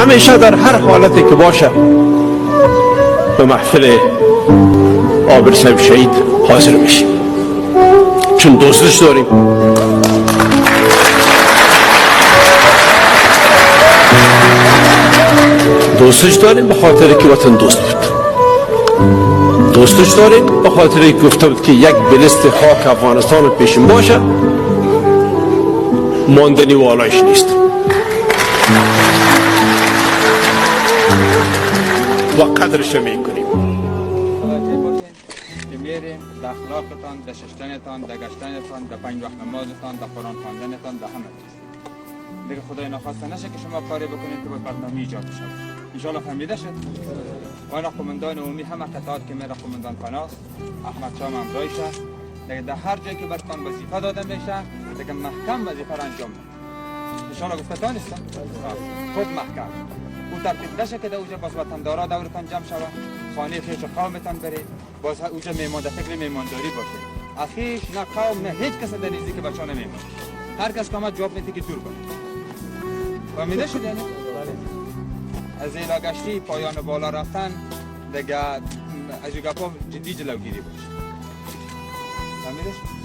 همیشه در هر حالتی که باشه به محفل عابر صاحب شهید حاضر میشیم، چون دوستش داریم. دوستش داریم به خاطر که وطن دوست بود. دوستش داریم به خاطر که گفته بود که یک بلست خاک افغانستان پیشم باشه ماندنی و آلایش نیست. و قدرش میکنیم. میریم در اخلاقتان، در ششتنتان، در گشتنتان، در پنج وقت نمازتان، در قرآن خواندنتان، در همه چیز. دیگه خدای نخواسته نشه که شما کاری بکنید که باید بدنامی ایجاد بشه. انشاءالله فهمیده شد. و اینا قومندان عمومی همه قطعات که میره قومندان پناس، احمد شاه همراهیشه. دیگه در هر جایی که برتان وظیفه داده میشه، دیگه محکم وظیفه را انجام بدید. انشاءالله گفتتان نیستم. خود محکم. او ترتیب نشه که در اوجه باز وطندارا دورتان جمع شوه، خانه خویش قومتان برید، باز اوجه میمان در فکر میمانداری باشه. اخیش نه قوم نه هیچ کس در نزدیک بچه نمیمان. هر کس که آمد جواب میده که دور کنه. فهمیده شد یعنی؟ از ایلا گشتی پایان بالا رفتن دیگه از گپا جدی جلوگیری باشه. فهمیده شد؟